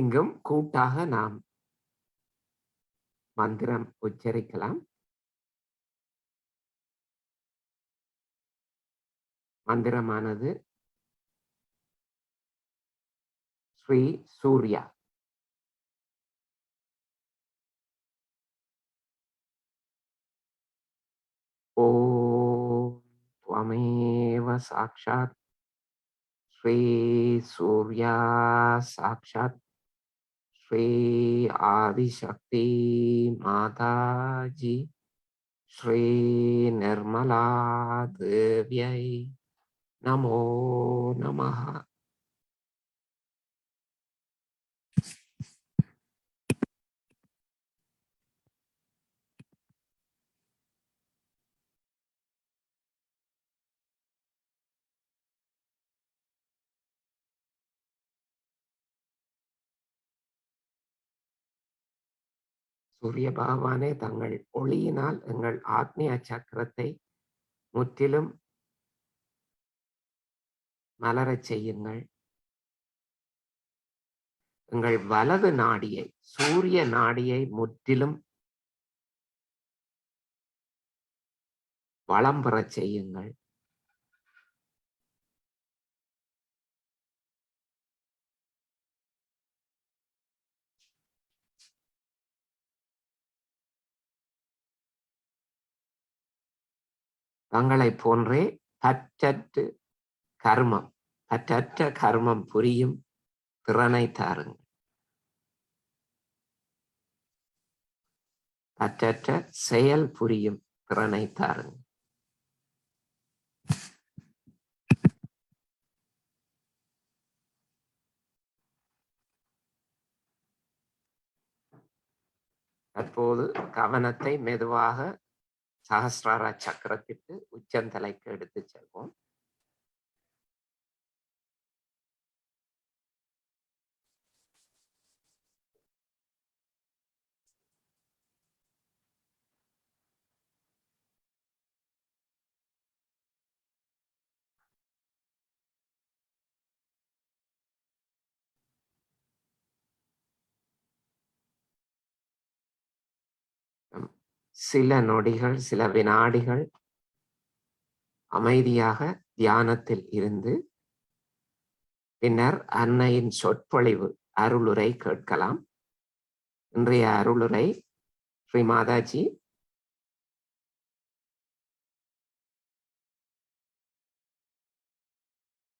இங்கும் கூட்டாக நாம் மந்திரம் உச்சரிக்கலாம். மந்திரமானது ஸ்ரீ சூர்யா. ஓம் த்வமேவ சாக்ஷாத் ஸ்ரீ சூர்யா சாக்ஷாத் ஸ்ரீ ஆதிசக்தி மாதாஜி ஸ்ரீ நிர்மலா தேவியை நமோ நமஹ. சூரிய பகவானே, தங்கள் ஒளியினால் எங்கள் ஆக்னிய சக்கரத்தை முற்றிலும் மலரச் செய்யுங்கள். எங்கள் வலது நாடியை, சூரிய நாடியை முற்றிலும் வளம் பெறச் செய்யுங்கள். தங்களை போன்றே பற்றற்ற கர்மம் புரியும் திறனை தாருங்கள். பற்றற்ற செயல் புரியும் திறனை தாருங்கள். தற்போது கவனத்தை மெதுவாக சகஸ்ரார சக்கரத்திற்கு உச்சந்தலைக்கு எடுத்து செல்வோம். சில நொடிகள், சில வினாடிகள் அமைதியாக தியானத்தில் இருந்து பின்னர் அன்னையின் சொற்பொழிவு அருளுரை கேட்கலாம். இன்றைய அருளுரை ஸ்ரீ மாதாஜி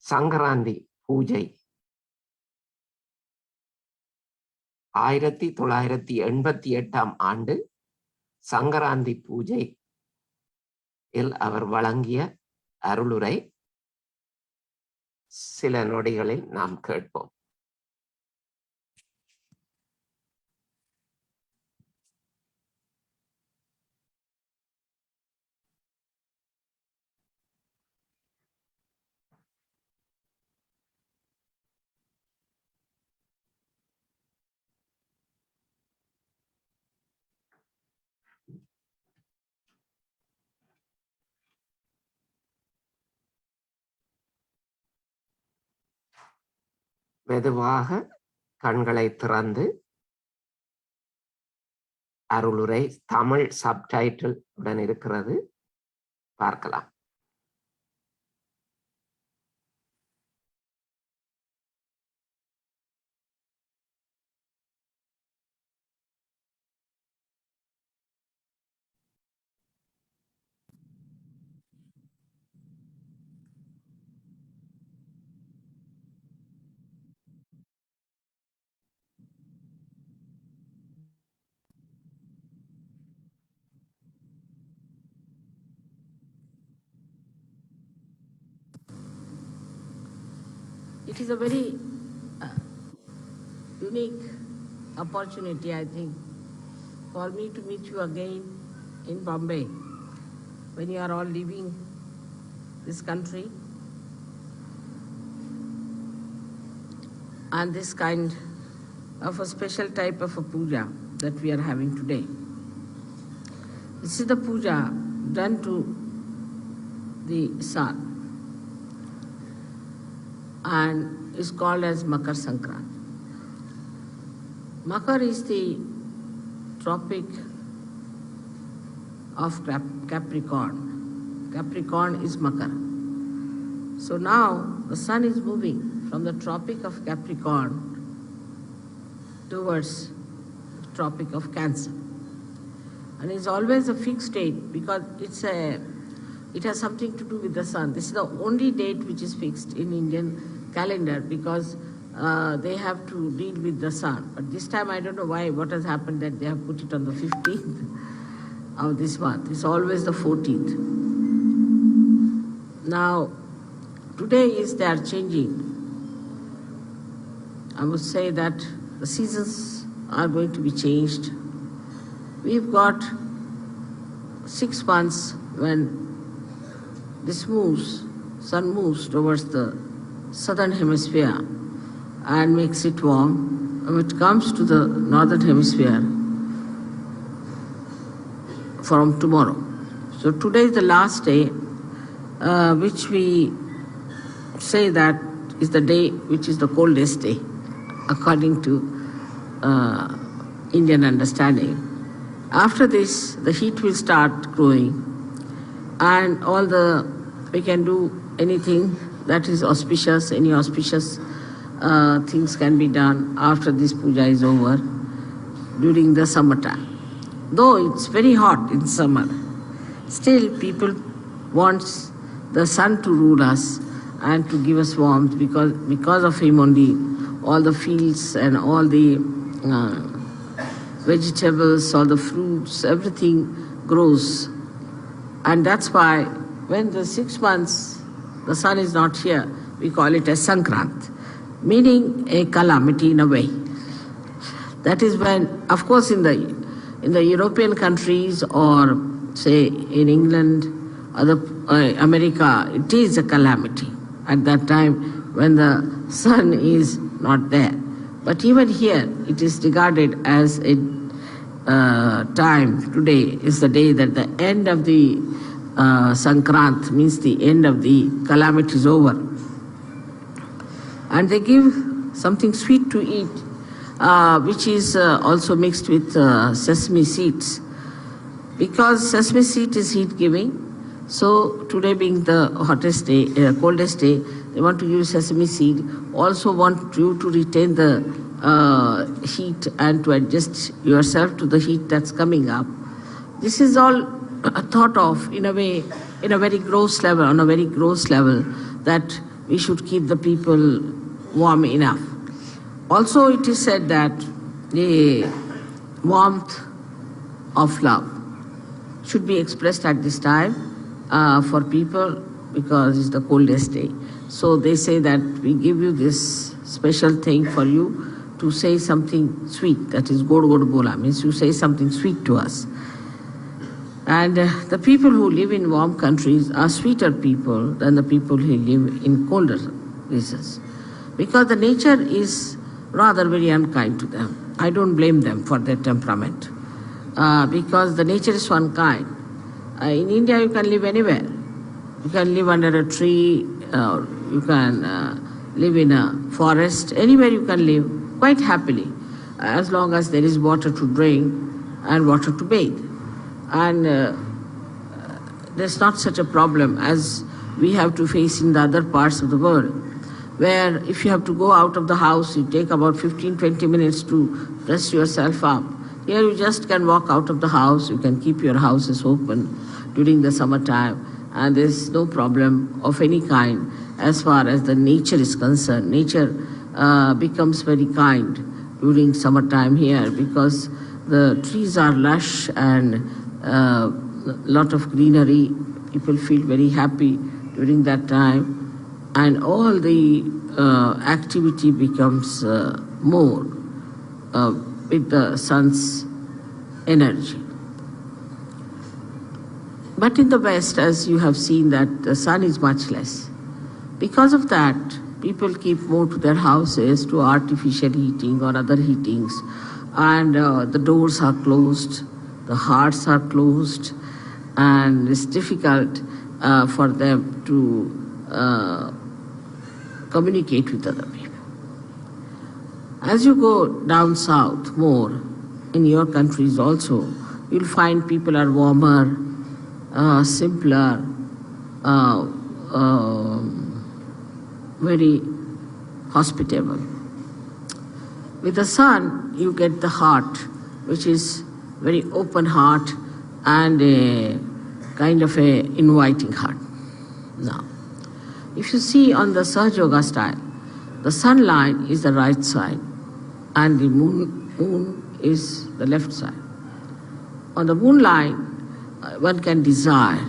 சங்கராந்தி பூஜை 1988 ஆண்டு சங்கராந்தி பூஜை அவர் வழங்கிய அருளுரை சில நொடிகளில் நாம் கேட்போம். மெதுவாக கண்களை திறந்து அருளுரை தமிழ் சப்டைட்டில் உடன் இருக்கிறது, பார்க்கலாம். It is a very unique opportunity, I think, for me to meet you again in Bombay when you are all leaving this country. And this kind of a special type of a puja that we are having today. This is the puja done to the sun and is called as Makar Sankrant. Makar is the tropic of Capricorn. Capricorn is Makar. So now the sun is moving from the tropic of Capricorn towards the tropic of Cancer. And it's always a fixed date because it has something to do with the sun. This is the only date which is fixed in Indian calendar because they have to deal with the sun. But this time I don't know why, what has happened that they have put it on the 15th of this month. It's always the 14th. Now, today they are changing. I would say that the seasons are going to be changed. We've got 6 months when this sun moves towards the southern hemisphere and makes it warm. When it comes to the northern hemisphere from tomorrow. So today is the last day, which we say that is the day which is the coldest day, according to Indian understanding. After this, the heat will start growing, and we can do anything that is auspicious, any auspicious things can be done after this puja is over during the summertime. Though it's very hot in summer, still people want the sun to rule us and to give us warmth because of him only all the fields and all the vegetables, all the fruits, everything grows. And that's why when the 6 months the sun is not here, we call it as Sankrant, meaning a calamity in a way. That is when, of course, in the European countries or say in England, America, it is a calamity at that time when the sun is not there. But even here, it is regarded as a time. Today is the day that the end of the Sankrant, means the end of the calamity is over. And they give something sweet to eat, which is also mixed with sesame seeds. Because sesame seed is heat-giving, so today being the hottest day, coldest day, they want to use sesame seed. Also want you to retain the heat and to adjust yourself to the heat that's coming up. This is all thought of in a way, in a very gross level, on a very gross level, that we should keep the people warm enough. Also, it is said that the warmth of love should be expressed at this time for people because it's the coldest day. So they say that we give you this special thing for you to say something sweet, that is god bola, means you say something sweet to us. And the people who live in warm countries are sweeter people than the people who live in colder places, because the nature is rather very unkind to them. I don't blame them for their temperament, because the nature is unkind. In India, you can live anywhere. You can live under a tree, you can live in a forest, anywhere you can live quite happily, as long as there is water to drink and water to bathe. And there's not such a problem as we have to face in the other parts of the world, where if you have to go out of the house, you take about 15-20 minutes to dress yourself up. Here you just can walk out of the house, you can keep your houses open during the summertime, and there's no problem of any kind as far as the nature is concerned. Nature becomes very kind during summertime here because the trees are lush and lot of greenery. People feel very happy during that time, and all the activity becomes more with the sun's energy. But in the West, as you have seen, that the sun is much less. Because of that, people keep more to their houses, to artificial heating or other heatings, and the doors are closed, the hearts are closed, and it's difficult for them to communicate with other people. As you go down south more, in your countries also, you'll find people are warmer, simpler, very hospitable. With the sun, you get the heart, which is very open heart and a kind of a inviting heart. Now, if you see on the Sahaja Yoga style, the sun line is the right side and the moon is the left side. On the moon line, one can desire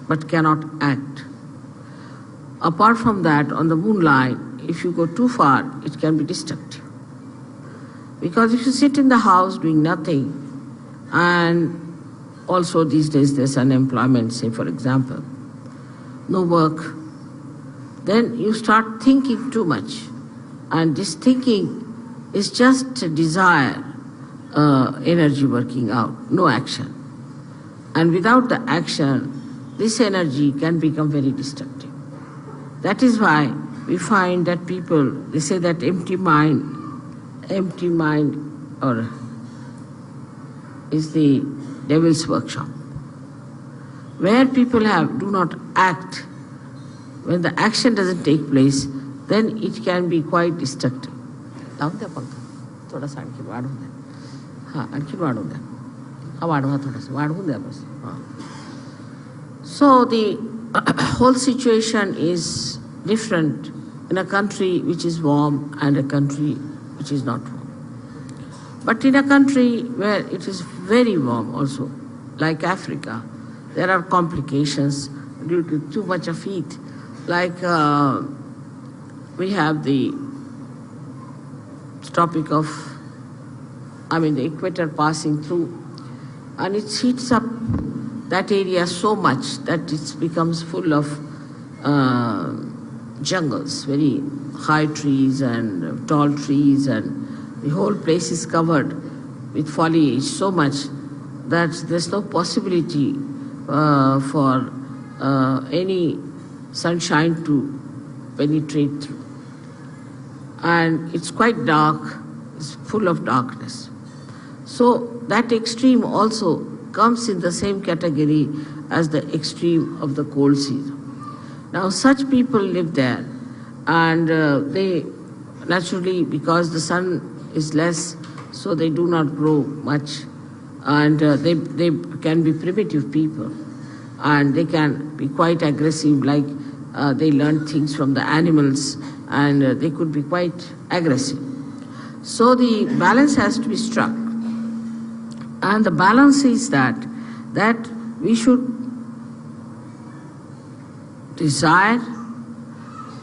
but cannot act. Apart from that, on the moon line, if you go too far, it can be destructive. Because if you sit in the house doing nothing, and also these days there's unemployment, say for example, no work, then you start thinking too much. And this thinking is just a desire, energy working out, no action. And without the action, this energy can become very destructive. That is why we find that people, they say that empty mind or is the devil's workshop. Where people do not act, when the action doesn't take place, then it can be quite destructive. So the whole situation is different in a country which is warm and a country which is not warm. But in a country where it is very warm also, like Africa, there are complications due to too much of heat. Like we have the topic of, the equator passing through, and it heats up that area so much that it becomes full of jungles, very high trees and tall trees, and the whole place is covered with foliage so much that there's no possibility for any sunshine to penetrate through. And it's quite dark, it's full of darkness. So that extreme also comes in the same category as the extreme of the cold season. Now such people live there, and they naturally, because the sun is less, so they do not grow much, and they can be primitive people, and they can be quite aggressive, like they learn things from the animals, and they could be quite aggressive. So the balance has to be struck, and the balance is that we should desire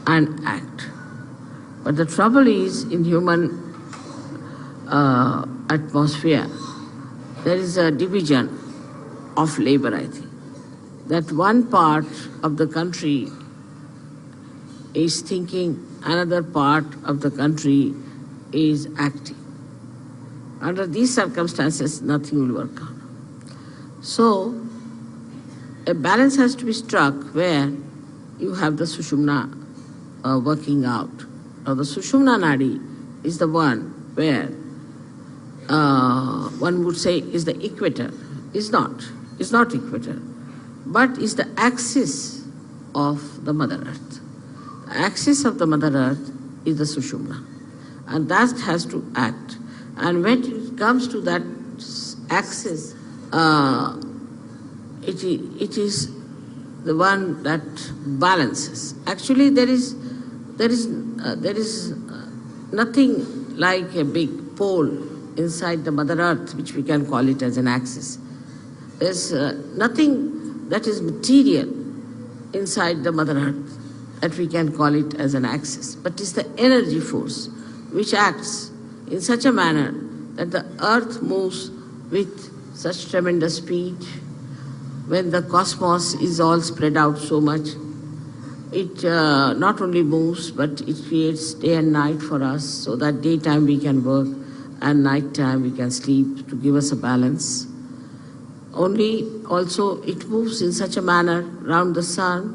and act. But the trouble is, in human atmosphere, there is a division of labor, I think. That one part of the country is thinking, another part of the country is acting. Under these circumstances, nothing will work out. So, a balance has to be struck where you have the Sushumna working out. Now the Sushumna Nadi is the one where one would say is the equator. It's not equator, but is the axis of the Mother Earth. The axis of the Mother Earth is the Sushumna, and that has to act. And when it comes to that axis, it is the one that balances. Actually, there is nothing like a big pole inside the Mother Earth, which we can call it as an axis. There's nothing that is material inside the Mother Earth that we can call it as an axis, but it's the energy force which acts in such a manner that the Earth moves with such tremendous speed. When the cosmos is all spread out so much, it not only moves, but it creates day and night for us, so that daytime we can work and nighttime we can sleep, to give us a balance. Only also it moves in such a manner around the sun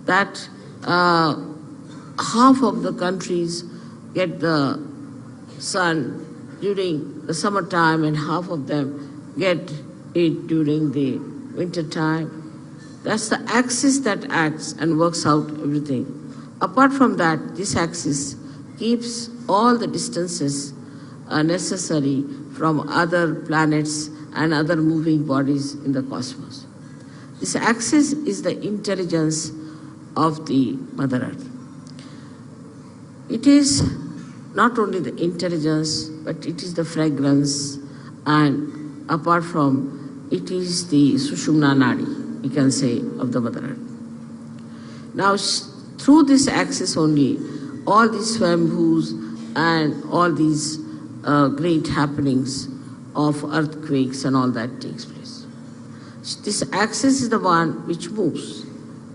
that half of the countries get the sun during the summertime and half of them get it during the winter time. That's the axis that acts and works out everything. Apart from that, this axis keeps all the distances necessary from other planets and other moving bodies in the cosmos. This axis is the intelligence of the Mother Earth. It is not only the intelligence, but it is the fragrance, and apart from it is the Sushumna Nadi, we can say, of the Mother Earth. Now, through this axis only, all these swambhus and all these great happenings of earthquakes and all that takes place. This axis is the one which moves.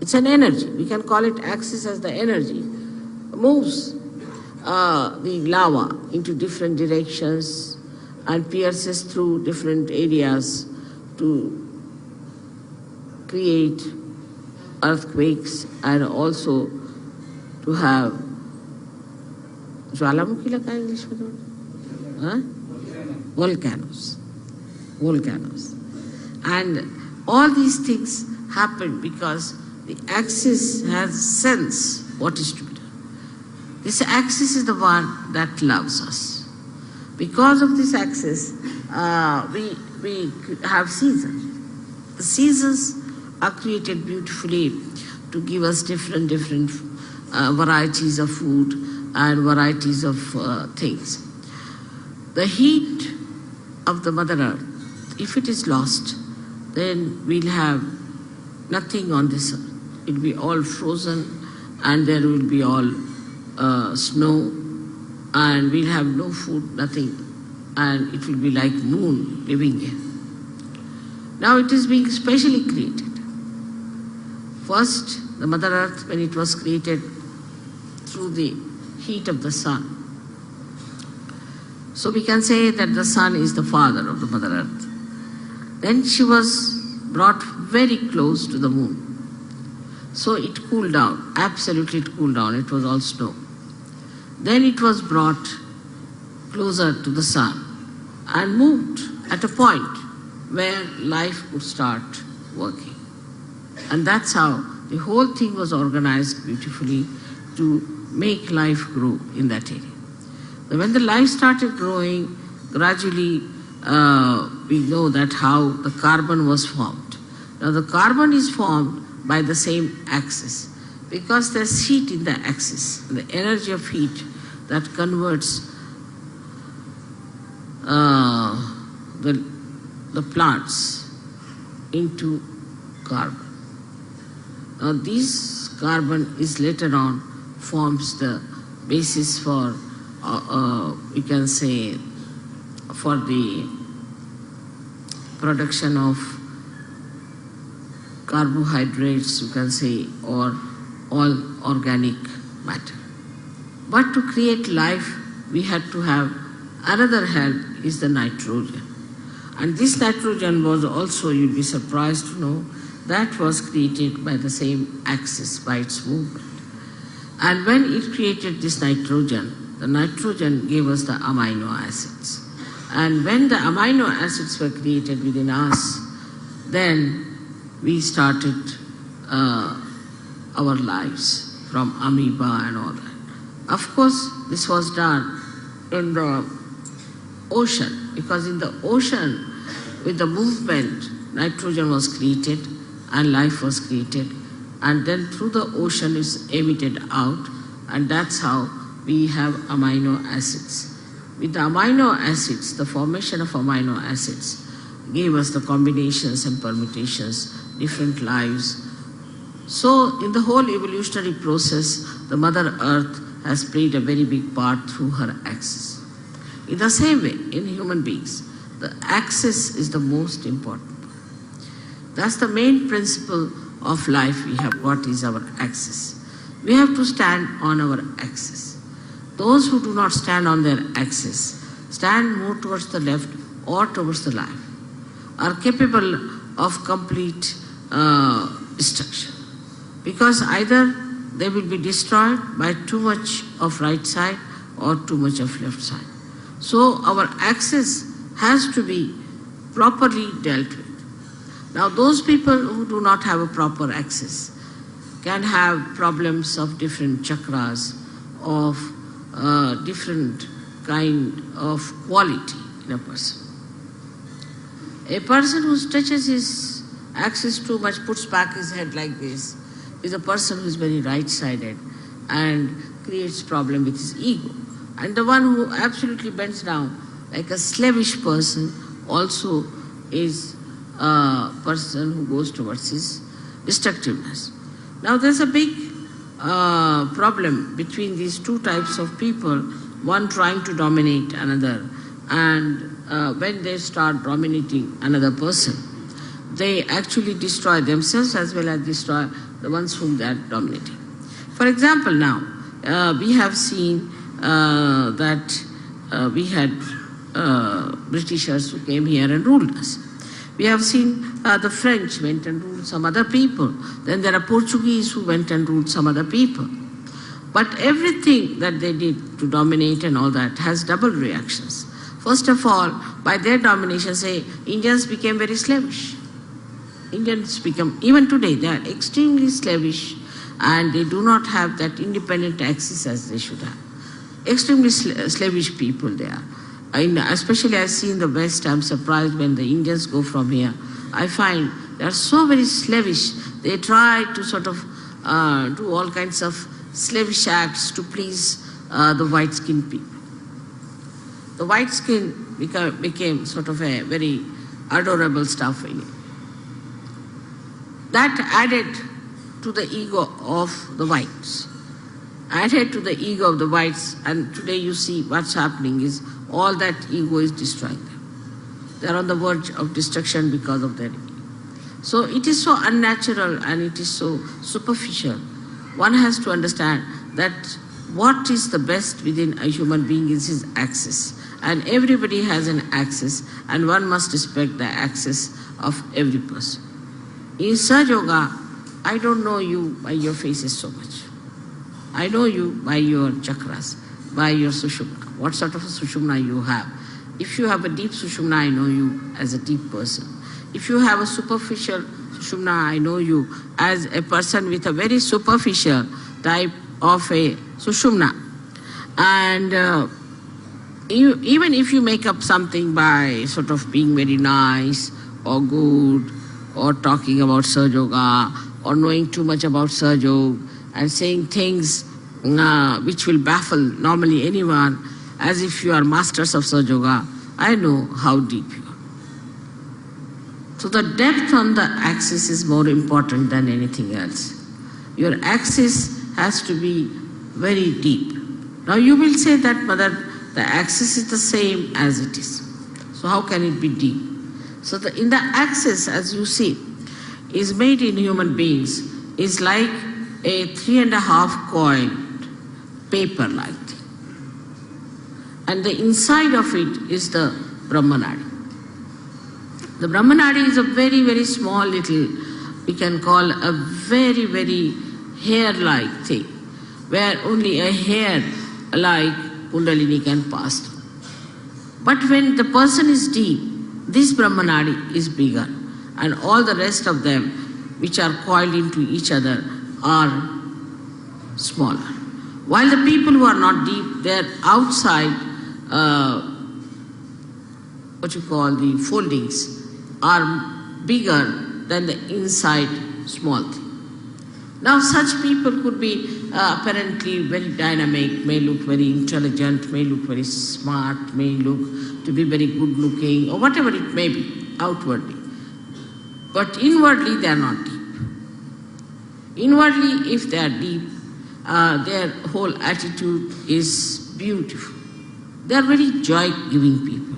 It's an energy. We can call it axis as the energy. Moves the lava into different directions and pierces through different areas to create earthquakes and also to have ज्वालामुखी लगा English में volcanoes. And all these things happen because the axis has sense what is to be done. This axis is the one that loves us. Because of this axis, we have seasons. The seasons are created beautifully to give us different varieties of food and varieties of things. The heat of the Mother Earth, if it is lost, then we'll have nothing on this earth. It will be all frozen and there will be all snow and we'll have no food, nothing, and it will be like moon living here. Now it is being specially created. First, the Mother Earth, when it was created through the heat of the sun. So we can say that the sun is the father of the Mother Earth. Then she was brought very close to the moon. So it cooled down, absolutely it cooled down, it was all snow. Then it was brought closer to the sun and moved at a point where life would start working. And that's how the whole thing was organized beautifully to make life grow in that area. When the life started growing, gradually we know that how the carbon was formed. Now the carbon is formed by the same axis because there's heat in the axis, the energy of heat that converts the plants into carbon. Now this carbon is later on forms the basis for, we can say, for the production of carbohydrates, you can say, or all organic matter. But to create life, we had to have another help, is the nitrogen. And this nitrogen was also, you'll be surprised to know, that was created by the same axis, by its movement. And when it created this nitrogen, the nitrogen gave us the amino acids. And when the amino acids were created within us, then we started our lives from amoeba and all that. Of course, this was done in the ocean, because in the ocean, with the movement, nitrogen was created and life was created. And then through the ocean is emitted out, and that's how we have amino acids. With the amino acids, the formation of amino acids gave us the combinations and permutations, different lives. So in the whole evolutionary process, the Mother Earth has played a very big part through her axis. In the same way, in human beings, the axis is the most important part. That's the main principle of life we have got, is our axis. We have to stand on our axis. Those who do not stand on their axis, stand more towards the left or towards the life, are capable of complete destruction. Because either they will be destroyed by too much of right side or too much of left side. So our access has to be properly dealt with. Now those people who do not have a proper access can have problems of different chakras, of different kind of quality in a person. A person who stretches his axis too much, puts back his head like this, is a person who is very right-sided and creates problem with his ego. And the one who absolutely bends down like a slavish person also is a person who goes towards his destructiveness. Now there's a big problem between these two types of people, one trying to dominate another, and when they start dominating another person, they actually destroy themselves as well as destroy the ones whom they are dominating. For example, now we have seen that we had Britishers who came here and ruled us. We have seen the French went and ruled some other people. Then there are Portuguese who went and ruled some other people. But everything that they did to dominate and all that has double reactions. First of all, by their domination, say, Indians became very slavish. Indians become, even today, they are extremely slavish and they do not have that independent access as they should have. Extremely slavish people they are. Especially I see in the West, I'm surprised when the Indians go from here. I find they are so very slavish. They try to sort of do all kinds of slavish acts to please the white-skinned people. The white skin became sort of a very adorable stuff in it. That added to the ego of the whites. Added to the ego of the whites, and today you see what's happening is all that ego is destroying them. They are on the verge of destruction because of their ego. So it is so unnatural and it is so superficial. One has to understand that what is the best within a human being is his access. And everybody has an access, and one must respect the access of every person. In Sahaja Yoga, I don't know you by your faces so much. I know you by your chakras, by your sushumna, what sort of a sushumna you have. If you have a deep sushumna, I know you as a deep person. If you have a superficial sushumna, I know you as a person with a very superficial type of a sushumna. And even if you make up something by sort of being very nice or good or talking about Sahaja Yoga or knowing too much about Sahaja Yoga and saying things which will baffle normally anyone as if you are masters of Sahaja Yoga, I know how deep you are. So the depth on the axis is more important than anything else. Your axis has to be very deep. Now you will say that, Mother, the axis is the same as it is. So how can it be deep? So in the axis, as you see, is made in human beings, is like a 3.5 coiled paper-like thing. And the inside of it is the Brahmanadi. The Brahmanadi is a very, very small little, we can call a very, very hair-like thing, where only a hair-like Kundalini can pass through. But when the person is deep, this Brahmanadi is bigger, and all the rest of them, which are coiled into each other, are smaller. While the people who are not deep, their outside, what you call the foldings, are bigger than the inside small thing. Now such people could be apparently very dynamic, may look very intelligent, may look very smart, may look to be very good looking, or whatever it may be, outwardly. But inwardly they are not deep. Inwardly, if they are deep, their whole attitude is beautiful. They are very joy-giving people.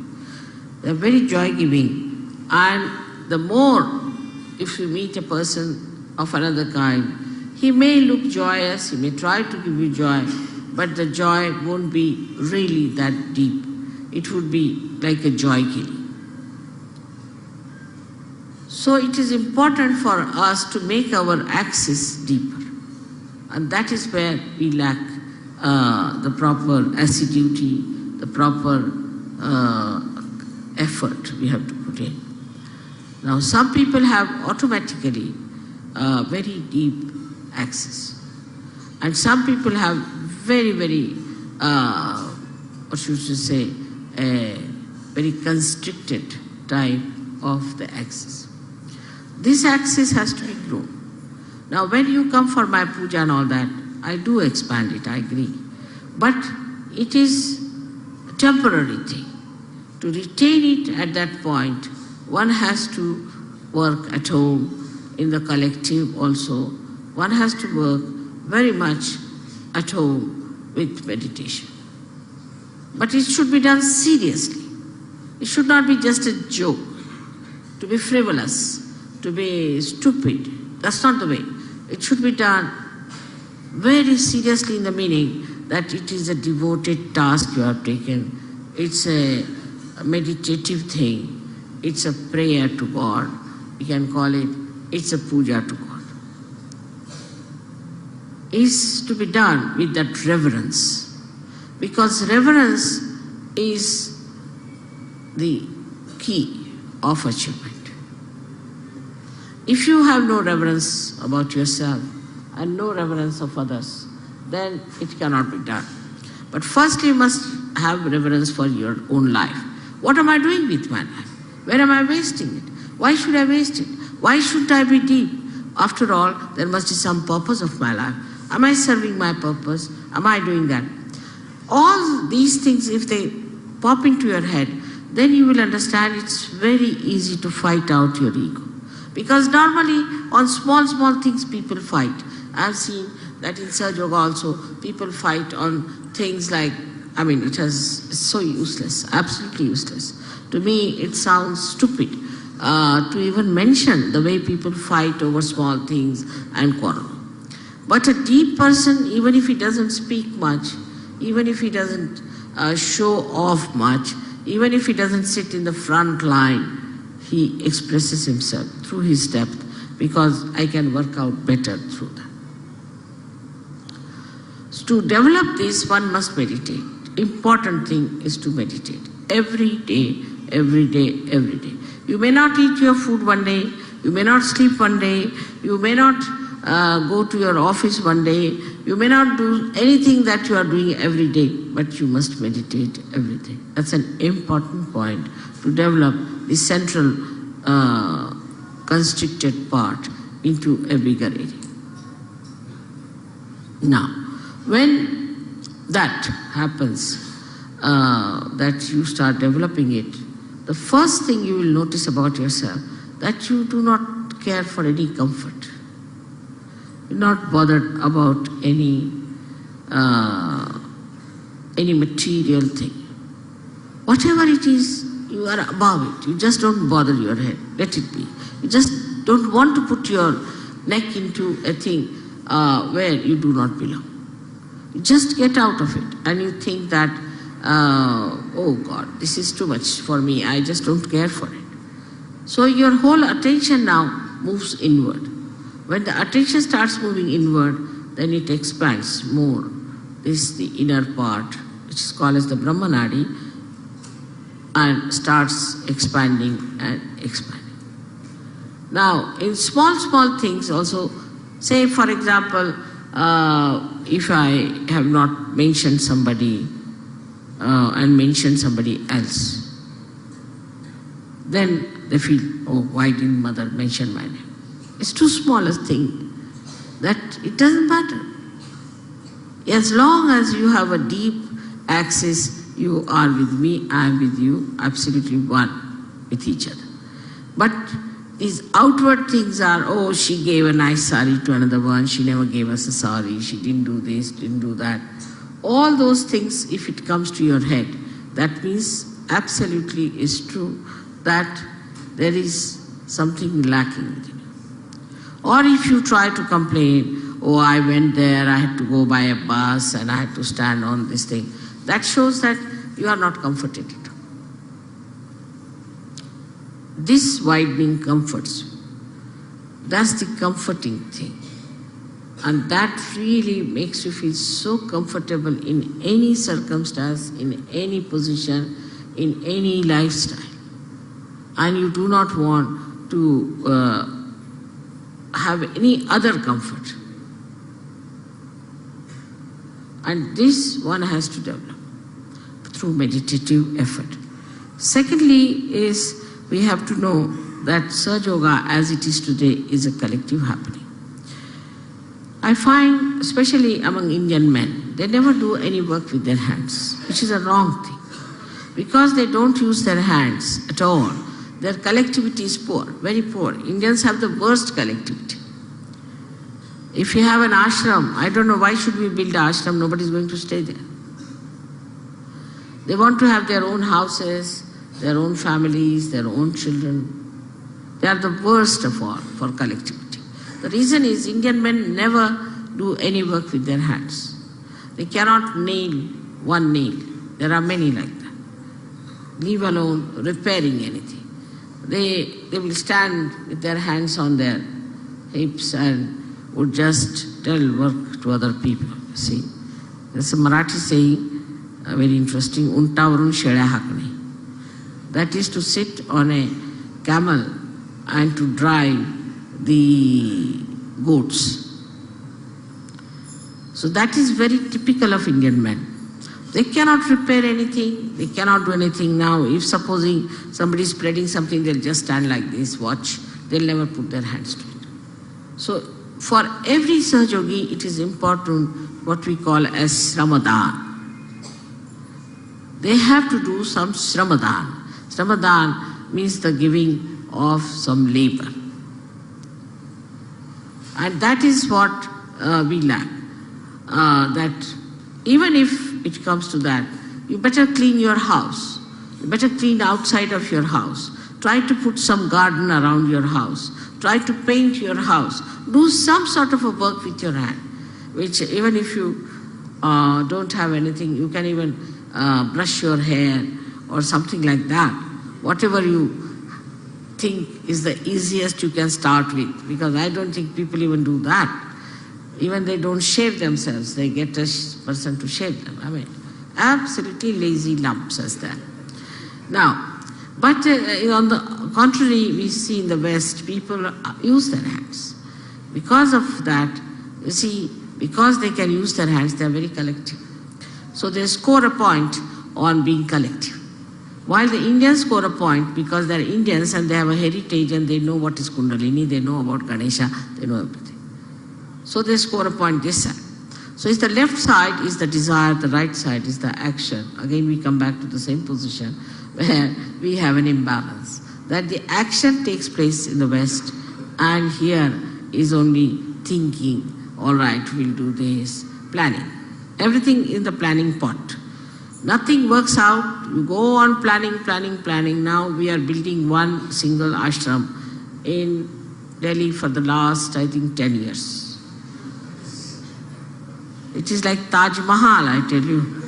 They are very joy-giving. And the more, if you meet a person of another kind, he may look joyous, he may try to give you joy, but the joy won't be really that deep. It would be like a joy killing. So it is important for us to make our axis deeper. And that is where we lack the proper assiduity, the proper effort we have to put in. Now, some people have automatically very deep access, and some people have very, what should you say, a very constricted type of the access. This access has to be grown. Now, when you come for my puja and all that, I do expand it, I agree. But it is a temporary thing. To retain it at that point, one has to work at home, in the collective also. One has to work very much at home with meditation. But it should be done seriously. It should not be just a joke, to be frivolous, to be stupid. That's not the way. It should be done very seriously, in the meaning that it is a devoted task you have taken. It's a meditative thing. It's a prayer to God. We can call it, it's a puja to God. It's to be done with that reverence. Because reverence is the key of achievement. If you have no reverence about yourself and no reverence of others, then it cannot be done. But first you must have reverence for your own life. What am I doing with my life? Where am I wasting it? Why should I waste it? Why should I be deep? After all, there must be some purpose of my life. Am I serving my purpose? Am I doing that? All these things, if they pop into your head, then you will understand it's very easy to fight out your ego. Because normally on small things people fight. I've seen that in Sahaja Yoga also, people fight on things like, it's so useless, absolutely useless. To me, it sounds stupid to even mention the way people fight over small things and quarrel. But a deep person, even if he doesn't speak much, even if he doesn't show off much, even if he doesn't sit in the front line, he expresses himself through his depth, because I can work out better through that. So to develop this, one must meditate. Important thing is to meditate. Every day, every day, every day. You may not eat your food one day, you may not sleep one day, you may not go to your office one day, you may not do anything that you are doing every day, but you must meditate every day. That's an important point to develop the central constricted part into a bigger area. Now, when that happens, that you start developing it, the first thing you will notice about yourself, that you do not care for any comfort. You're not bothered about any material thing. Whatever it is, you are above it. You just don't bother your head. Let it be. You just don't want to put your neck into a thing where you do not belong. You just get out of it and you think that, oh God, this is too much for me. I just don't care for it. So your whole attention now moves inward. When the attention starts moving inward, then it expands more. This is the inner part, which is called as the Brahmanadi, and starts expanding and expanding. Now, in small things also, say for example, if I have not mentioned somebody and mentioned somebody else, then they feel, oh, why didn't mother mention my name? It's too small a thing that it doesn't matter. As long as you have a deep access, you are with me, I am with you, absolutely one with each other. But these outward things are, oh, she gave a nice sari to another one, she never gave us a sari, she didn't do this, didn't do that. All those things, if it comes to your head, that means absolutely is true that there is something lacking within you. Or if you try to complain, oh, I went there, I had to go by a bus and I had to stand on this thing, that shows that you are not comforted at all. This widening comforts you. That's the comforting thing. And that really makes you feel so comfortable in any circumstance, in any position. in any lifestyle, and you do not want to have any other comfort. And this one has to develop through meditative effort. Secondly is we have to know that Sahaja Yoga as it is today is a collective happening. I find, especially among Indian men, they never do any work with their hands, which is a wrong thing. Because they don't use their hands at all, their collectivity is poor, very poor. Indians have the worst collectivity. If you have an ashram, I don't know why should we build an ashram, nobody is going to stay there. They want to have their own houses, their own families, their own children. They are the worst of all for collectivity. The reason is Indian men never do any work with their hands. They cannot nail one nail. There are many like that. Leave alone repairing anything. They will stand with their hands on their hips and would just tell work to other people. See, there's a Marathi saying, very interesting, untavarun sheळ्या हाकणे. That is to sit on a camel and to drive the goats. So that is very typical of Indian men. They cannot repair anything, they cannot do anything now. If supposing somebody is spreading something, they'll just stand like this, watch. They'll never put their hands to it. So for every Sahaja Yogi, it is important what we call as Sramadan. They have to do some Sramadan. Sramadan means the giving of some labor. And that is what we lack. That even if it comes to that, you better clean your house. You better clean outside of your house. Try to put some garden around your house. Try to paint your house. Do some sort of a work with your hand, which even if you don't have anything, you can even brush your hair or something like that. Whatever you think is the easiest you can start with, because I don't think people even do that. Even they don't shave themselves, they get a person to shave them. I mean, absolutely lazy lumps as that. Now, but on the contrary, we see in the West, people use their hands. Because of that, you see, because they can use their hands, they are very collective. So they score a point on being collective. While the Indians score a point because they are Indians and they have a heritage and they know what is Kundalini, they know about Ganesha, they know everything. So they score a point this side. So it's the left side is the desire, the right side is the action. Again we come back to the same position where we have an imbalance. That the action takes place in the West and here is only thinking, all right, we'll do this, planning. Everything in the planning pot. Nothing works out, you go on planning. Now we are building one single ashram in Delhi for the last, I think, 10 years. It is like Taj Mahal, I tell you.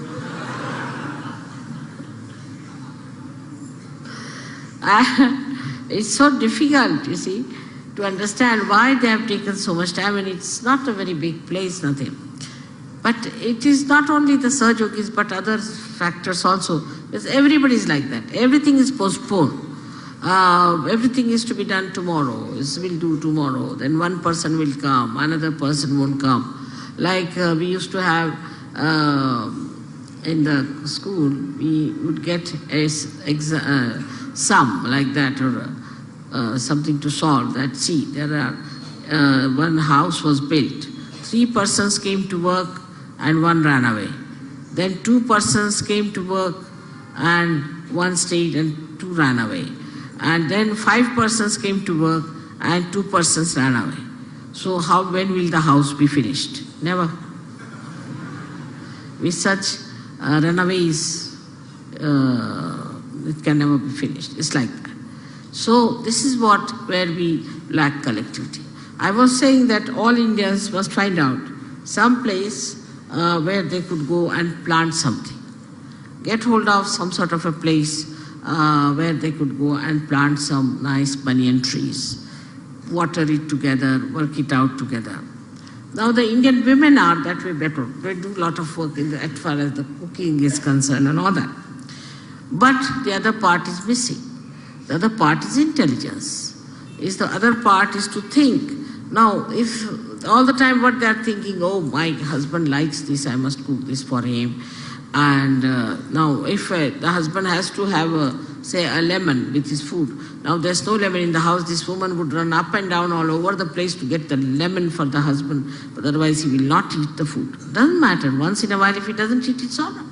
It's so difficult, you see, to understand why they have taken so much time, and it's not a very big place, nothing. But it is not only the Sahaja Yogis, but other factors also. Because everybody is like that. Everything is postponed. Everything is to be done tomorrow. We'll do tomorrow. Then one person will come, another person won't come. Like we used to have in the school, we would get a sum like that or something to solve. That see, there are one house was built. 3 persons came to work and 1 ran away. Then 2 persons came to work and 1 stayed and 2 ran away. And then 5 persons came to work and 2 persons ran away. So when will the house be finished? Never. With such runaways, it can never be finished. It's like that. So this is where we lack collectivity. I was saying that all Indians must find out some place where they could go and plant something. Get hold of some sort of a place where they could go and plant some nice banyan trees, water it together, work it out together. Now the Indian women are that way better. They do a lot of work as far as the cooking is concerned and all that. But the other part is missing. The other part is intelligence. The other part is to think. Now, if all the time what they are thinking, oh, my husband likes this, I must cook this for him. And now if the husband has to have, say, a lemon with his food, now there's no lemon in the house, this woman would run up and down all over the place to get the lemon for the husband, but otherwise he will not eat the food. Doesn't matter, once in a while if he doesn't eat, it's all right.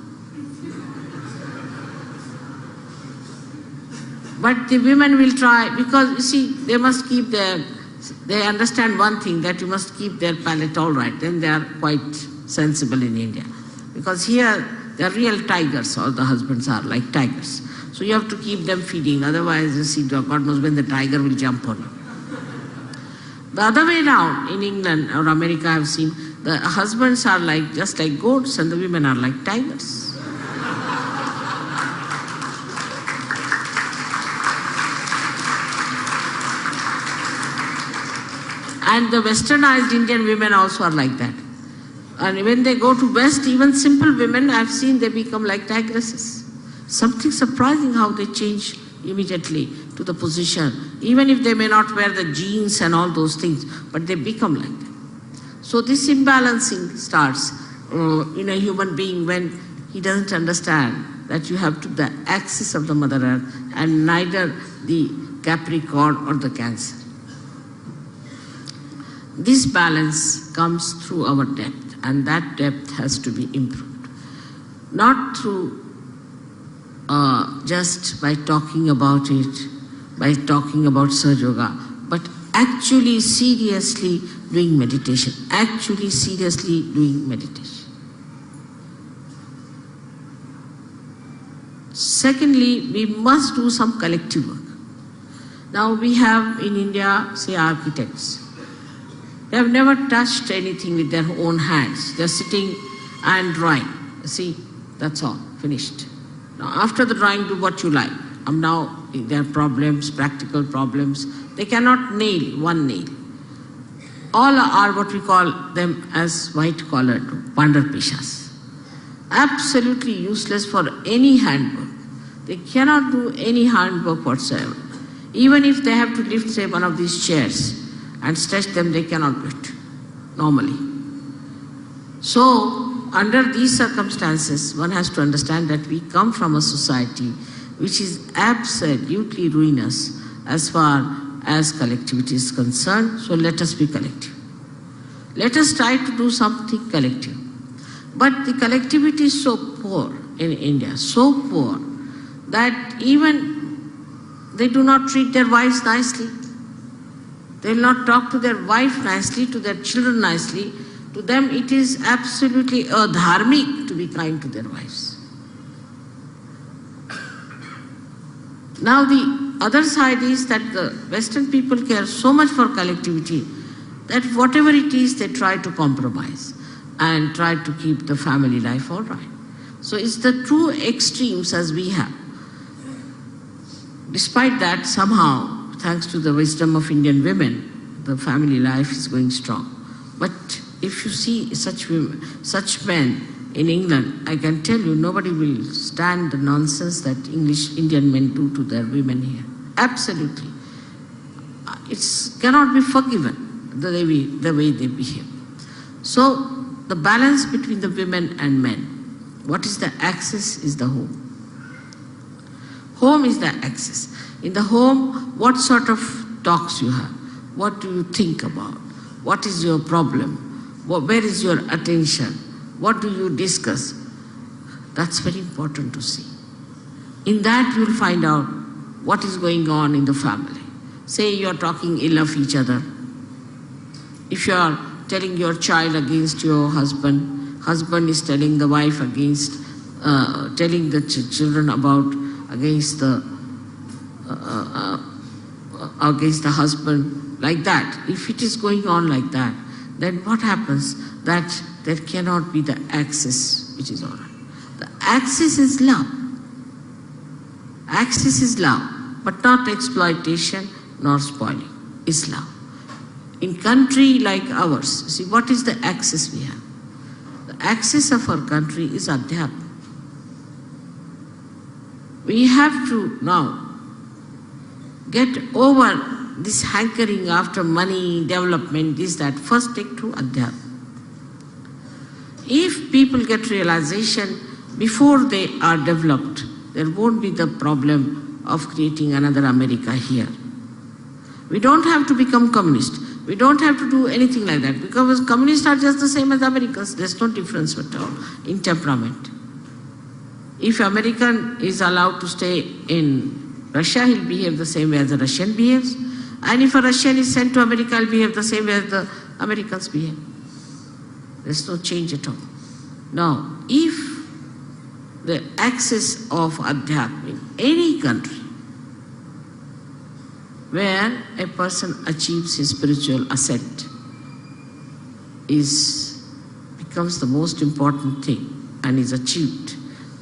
But the women will try, because you see, they must keep they understand one thing, that you must keep their palate all right, then they are quite sensible in India. Because here, they are real tigers, all the husbands are like tigers. So you have to keep them feeding, otherwise you see, God knows when the tiger will jump on you. The other way around, in England or America I have seen, the husbands are just like goats and the women are like tigers. And the westernized Indian women also are like that. And when they go to West, even simple women, I've seen they become like tigresses. Something surprising how they change immediately to the position, even if they may not wear the jeans and all those things, but they become like that. So this imbalancing starts in a human being when he doesn't understand that you have to the axis of the Mother Earth and neither the Capricorn or the Cancer. This balance comes through our depth, and that depth has to be improved. Not through just by talking about it, by talking about Sahaja Yoga, but actually seriously doing meditation. Actually seriously doing meditation. Secondly, we must do some collective work. Now we have in India, say, architects. They have never touched anything with their own hands. They are sitting and drawing. See, that's all, finished. Now after the drawing, do what you like. Now there are problems, practical problems. They cannot nail one nail. All are what we call them as white-collared pandar-peshas. Absolutely useless for any handwork. They cannot do any handwork whatsoever. Even if they have to lift, say, one of these chairs and stretch them, they cannot do it normally. So, under these circumstances, one has to understand that we come from a society which is absolutely ruinous as far as collectivity is concerned. So let us be collective. Let us try to do something collective. But the collectivity is so poor in India, so poor, that even they do not treat their wives nicely. They will not talk to their wife nicely, to their children nicely. To them it is absolutely adharmic to be kind to their wives. Now the other side is that the Western people care so much for collectivity that whatever it is they try to compromise and try to keep the family life all right. So it's the true extremes as we have. Despite that, somehow, thanks to the wisdom of Indian women, the family life is going strong. But if you see such women, such men in England, I can tell you nobody will stand the nonsense that Indian men do to their women here. Absolutely. It cannot be forgiven the way they behave. So the balance between the women and men, what is the axis is the home. Home is the axis. In the home, what sort of talks you have? What do you think about? What is your problem? Where is your attention? What do you discuss? That's very important to see. In that you will find out what is going on in the family. Say you are talking ill of each other. If you are telling your child against your husband, husband is telling the wife against, telling the children against the husband, like that. If it is going on like that, then what happens? That there cannot be the axis which is all right. The axis is love. Axis is love, but not exploitation nor spoiling. Is love. In country like ours, see what is the axis we have? The axis of our country is Adhyatma. we have to now get over this hankering after money, development, this, that. First take to Adhyatma. If people get realization before they are developed, there won't be the problem of creating another America here. We don't have to become communist. We don't have to do anything like that, because communists are just the same as Americans. There's no difference at all in temperament. If American is allowed to stay in Russia, he'll behave the same way as a Russian behaves. And if a Russian is sent to America, he'll behave the same way as the Americans behave. There's no change at all. Now, if the access of Adhyatma in any country where a person achieves his spiritual ascent becomes the most important thing and is achieved,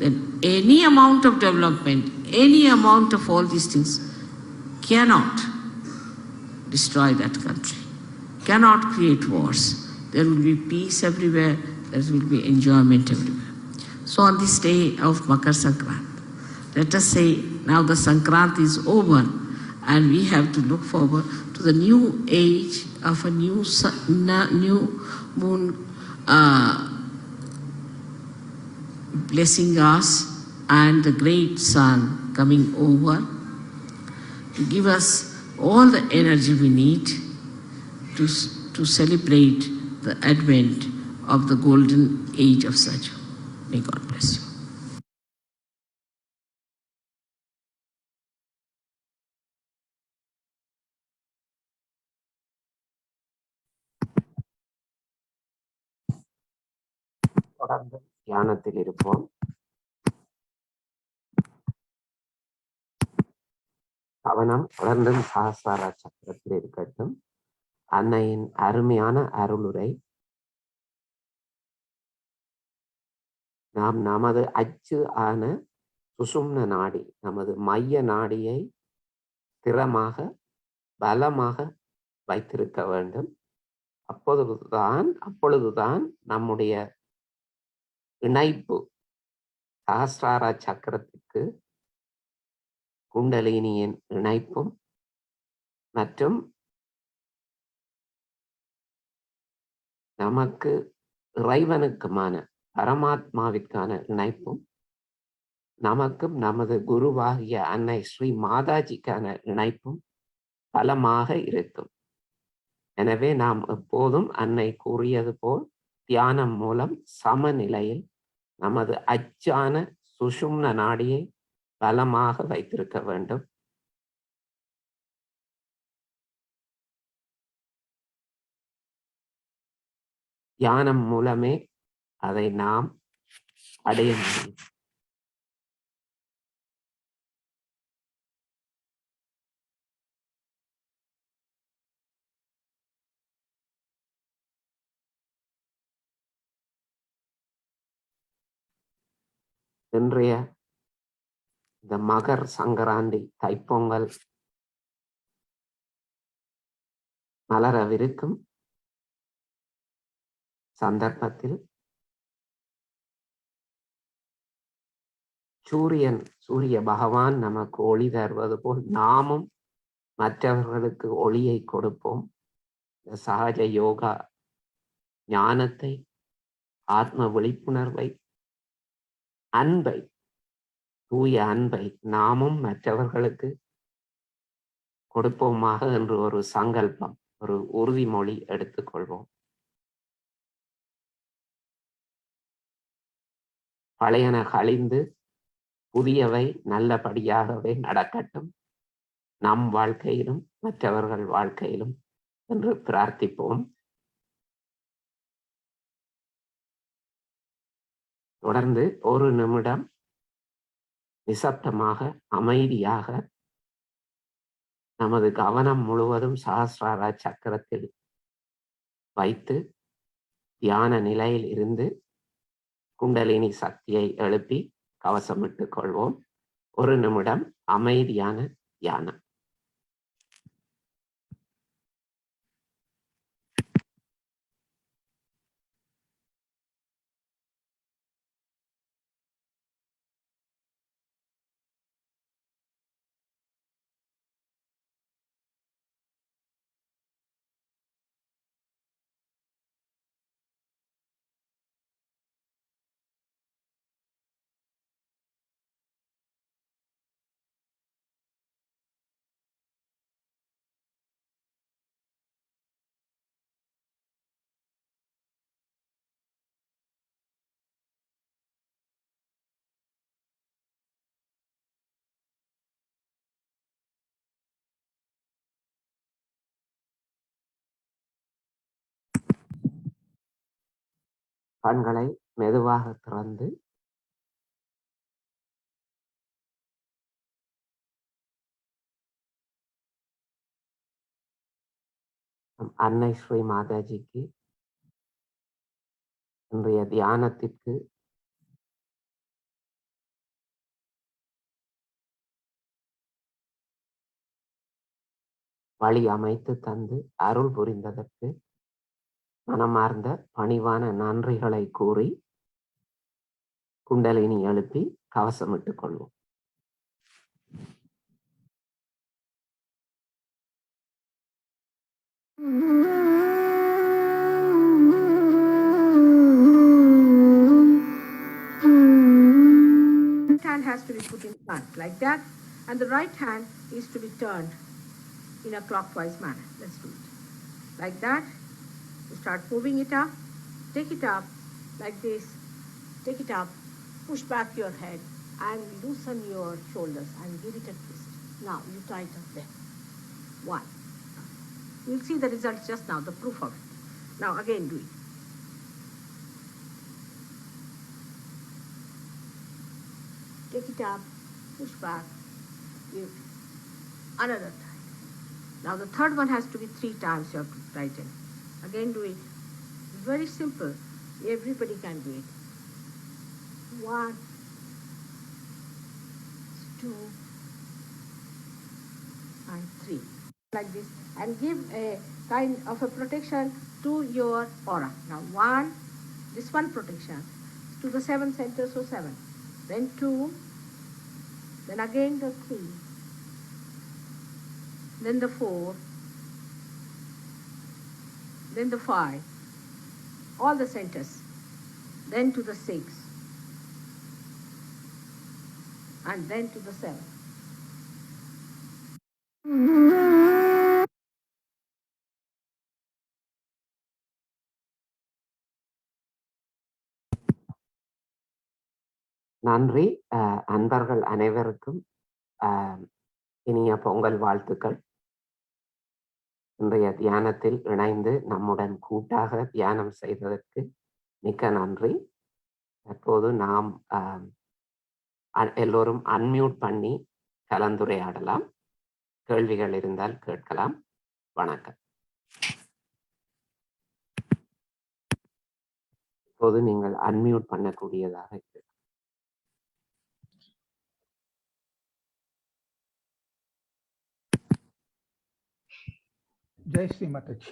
then any amount of development, any amount of all these things cannot destroy that country, cannot create wars. There will be peace everywhere, there will be enjoyment everywhere. So on this day of Makar Sankranti, let us say now the Sankranti is over and we have to look forward to the new age of a new moon blessing us, and the great sun coming over to give us all the energy we need to celebrate the advent of the golden age of Saju. May God bless you. தொடர்ந்து தியானத்தில் இருப்போம். கவனம் தொடர்ந்தும் சஹஸ்ரார சக்கரத்தில் இருக்கட்டும். அன்னையின் அருமையான அருளுரை நாம் நமது அச்சு ஆன சுசும்ன நாடி, நமது மைய நாடியை திறமாக பலமாக வைத்திருக்க வேண்டும். அப்பொழுதுதான் நம்முடைய இணைப்பு சஹஸ்ரார சக்கரத்துக்கு குண்டலினியின் இணைப்பும் மற்றும் நமக்கு இறைவனுக்குமான பரமாத்மாவிற்கான இணைப்பும், நமக்கும் நமது குருவாகிய அன்னை ஸ்ரீ மாதாஜிக்கான இணைப்பும் பலமாக இருக்கும். எனவே நாம் எப்போதும் அன்னை கூறியது போல் தியானம் மூலம் சமநிலையில் நமது அச்சான சுஷும்ன நாடியை பலமாக வைத்திருக்க வேண்டும். தியானம் மூலமே அதை நாம் அடைய முடியும். இன்றைய இந்த மகர் சங்கராந்தி தைப்பொங்கல் மலரவிருக்கும் சந்தர்ப்பத்தில் சூரிய பகவான் நமக்கு ஒளி தருவது போல் நாமும் மற்றவர்களுக்கு ஒளியை கொடுப்போம். சகஜ யோகா ஞானத்தை, ஆத்ம விழிப்புணர்வை, அன்பை, தூய அன்பை நாமும் மற்றவர்களுக்கு கொடுப்போமாக என்று ஒரு சங்கல்பம், ஒரு உறுதிமொழி எடுத்துக்கொள்வோம். பழையன கழிந்து புதியவை நல்லபடியாகவே நடக்கட்டும், நம் வாழ்க்கையிலும் மற்றவர்கள் வாழ்க்கையிலும் என்று பிரார்த்திப்போம். தொடர்ந்து ஒரு நிமிடம் நிசப்தமாக அமைதியாக நமது கவனம் முழுவதும் சஹஸ்ரார சக்கரத்தில் வைத்து தியான நிலையில் இருந்து குண்டலினி சக்தியை எழுப்பி கவசமிட்டுக் கொள்வோம். ஒரு நிமிடம் அமைதியான தியானம். கண்களை மெதுவாக திறந்து அன்னை ஸ்ரீ மாதாஜிக்கு இன்றைய தியானத்திற்கு வழி அமைத்து தந்து அருள் புரிந்ததற்கு மனமார்ந்த பணிவான நன்றிகளை கூறி குண்டலினி எழுப்பி கவசமிட்டுக் கொள்வோம். Hand has to be put in front like that, and the right hand is to be turned in a clockwise manner. Let's do it like that. You start moving it up, take it up like this, take it up, push back your head and loosen your shoulders and give it a twist. Now you tighten them. One. You'll see the results just now, the proof of it. Now again do it. Take it up, push back, give another time. Now the third one has to be 3 times you have to tighten. Again do it. Very simple. Everybody can do it. 1, 2, and 3. Like this. And give a kind of a protection to your aura. Now 1, this one protection to the 7 centers, so 7. Then 2, then again the 3, then the 4, then the 5, all the centers, then to the 6, and then to the 7. நன்றி. அன்பர்கள் அனைவருக்கும் இனிய பொங்கல் வாழ்த்துக்கள். இன்றைய தியானத்தில் இணைந்து நம்முடன் கூட்டாக தியானம் செய்ததற்கு மிக்க நன்றி. தற்போது நாம் எல்லோரும் அன்மியூட் பண்ணி கலந்துரையாடலாம். கேள்விகள் இருந்தால் கேட்கலாம். வணக்கம். இப்போது நீங்கள் அன்மியூட் பண்ணக்கூடியதாக இருக்கு. ஜெய் ஸ்ரீ மாதாஜி.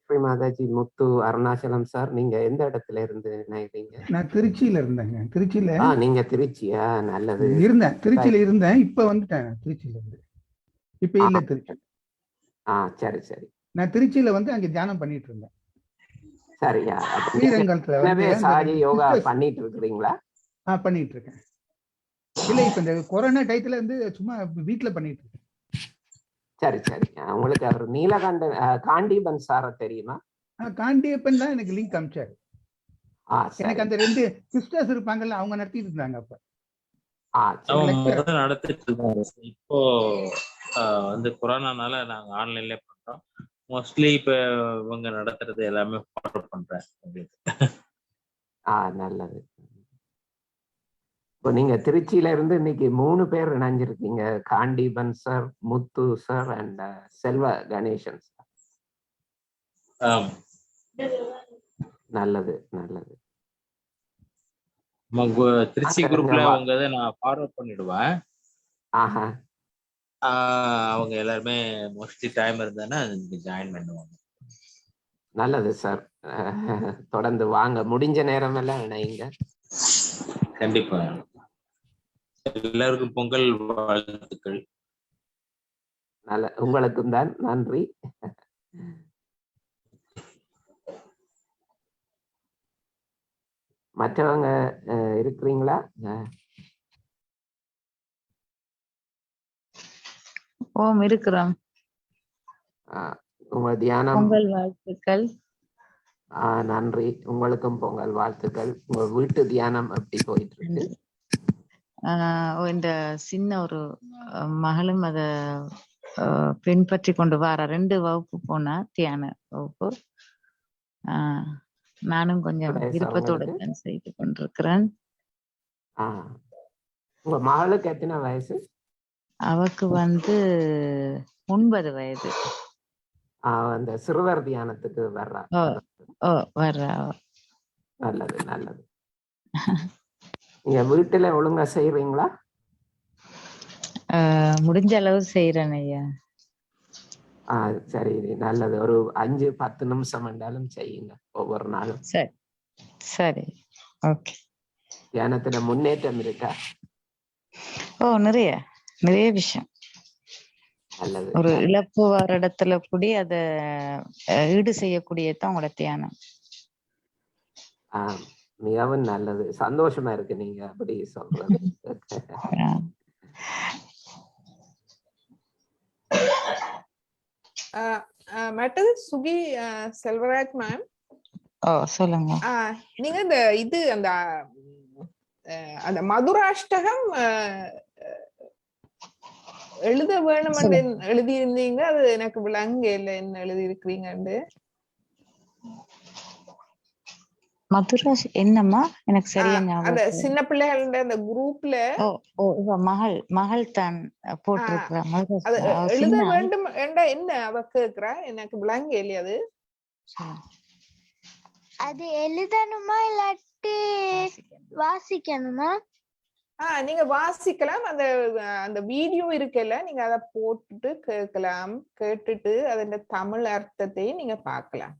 ஸ்ரீ மாதாஜி. முத்து அருணாச்சலம் சார், நீங்க எந்த இடத்துல இருந்து நினைக்கிறீங்க? நான் திருச்சியில இருந்தேங்க. திருச்சியில. நீங்க திருச்சியா? நல்லது. இருந்தேன், திருச்சியில இருந்தேன். இப்ப வந்துட்டேன் திருச்சியில இருந்து. இப்ப இல்ல திருச்சி. சரி சரி. நான் திருச்சியில வந்து அங்க தியானம் பண்ணிட்டு இருந்தேன். சரியா? ஸ்ரீரங்கத்துல சாரி யோகா பண்ணிட்டு இருக்கிறீங்களா? பண்ணிட்டு இருக்கேன். இல்ல இப்ப இந்த கொரோனா டயத்துல இருந்து சும்மா வீட்டுல பண்ணிட்டு இருக்கேன். சரி சரி. உங்களுக்கு அவர் நீலகண்டன் காண்டீபன் சார தெரியுமா? காண்டியப்பன் தான் எனக்கு லிங்க் அனுப்பிச்சாரு. எனக்கு அந்த 2 சிஸ்டர்ஸ் இருப்பாங்கல்ல, அவங்க நடத்திட்டு இருந்தாங்க அப்ப. நடத்திட்டு இருந்தாங்க. இப்போ வந்து கொரோனானால நாங்க ஆன்லைன்ல பண்றோம். மோஸ்ட்லி இப்ப இவங்க நடத்துறது எல்லாமே ஃபாலோ பண்றேன் உங்களுக்கு. நல்லது. இப்போ நீங்க திருச்சியில இருந்து இன்னைக்கு 3 பேர் இணைஞ்சிருக்கீங்க. Gandeepan sir, Muthu sir and செல்வ கணேசன் சார். நல்லது நல்லது. திருச்சி குரூப்ல உங்க இதை நான் ஃபார்வர்ட் பண்ணிடுவேன். அவங்க எல்லாருமே மோஸ்ட்லி டைம் இருந்ததுன்னா ஜாயின் பண்ணுவாங்க. நல்லது சார். தொடர்ந்து வாங்க, முடிஞ்ச நேரம் எல்லாம் இணைங்க. கண்டிப்பா. எல்லாருக்கும் பொங்கல் வாழ்த்துக்கள். நல்ல, உங்களுக்கும் தான். நன்றி. மற்றவங்க இருக்கிறீங்களா? ஓம் இருக்கிறோம். உங்க தியானம். பொங்கல் வாழ்த்துக்கள். நன்றி. உங்களுக்கும் பொங்கல் வாழ்த்துக்கள். உங்க வீட்டு தியானம் எப்படி போயிட்டு இருக்கு? இந்த சின்ன ஒரு மகளும் அத பின்பற்றி கொண்டு வர 2 வகுப்பு போனா தியான வகுப்பு. நானும் கொஞ்சம் விருப்பத்தோட தான் செய்து கொண்டிருக்கிறேன். உங்க மகளுக்கு எத்தனை வயசு? அவக்கு 9 வயது. அந்த சிறுவர் தியானத்துக்கு வர்றா? வர்றா. நல்லது நல்லது. நீங்க வீட்டுல ஒழுங்கா செய்றீங்களா? முடிஞ்ச அளவு செய்யறேன் ஐயா. சரி, நல்லது. ஒரு 5-10 நிமிஷம் என்றாலும் செய்யுங்க ஒவ்வொரு நாளும். சரி சரி, ஓகே. தியானத்துல முன்னேற்றம் இருக்கா? நிறைய விஷயம். நல்லது. ஒரு இழப்பு வர இடத்துல கூடி அத ஈடு செய்யக்கூடியதான் உங்களோட தியானம். மிகவும் நல்லது. சந்தோஷமா இருக்கு நீங்க அப்படி சொல்றது. மற்றது சுகி செல்வராஜ் மேம். சொல்லுங்க. நீங்க இது அந்த மதுராஷ்டகம் எழுத வேணும் எழுதி இருந்தீங்க. அது எனக்கு விளங்க இல்ல என்ன எழுதி இருக்கிறீங்கன்னு. மதுராஷ் என்னம்மா? எனக்கு சரியா ஞாபகம். அந்த சின்ன பிள்ளைகள அந்த குரூப்ல மகள் தான் போட்டிருக்கிறேன். அது எழுத வேண்டும் என்ற என்ன அவ கேக்குறா, எனக்கு விளங்க இல்லையா அது. அது எழுதணுமா இல்லாட்டி வாசிக்கணுமா? நீங்க வாசிக்கலாம். அந்த வீடியோ இருக்குல்ல, நீங்க அதை போட்டுட்டு கேட்கலாம். கேட்டுட்டு அதோட தமிழ் அர்த்தத்தையும் நீங்க பார்க்கலாம்.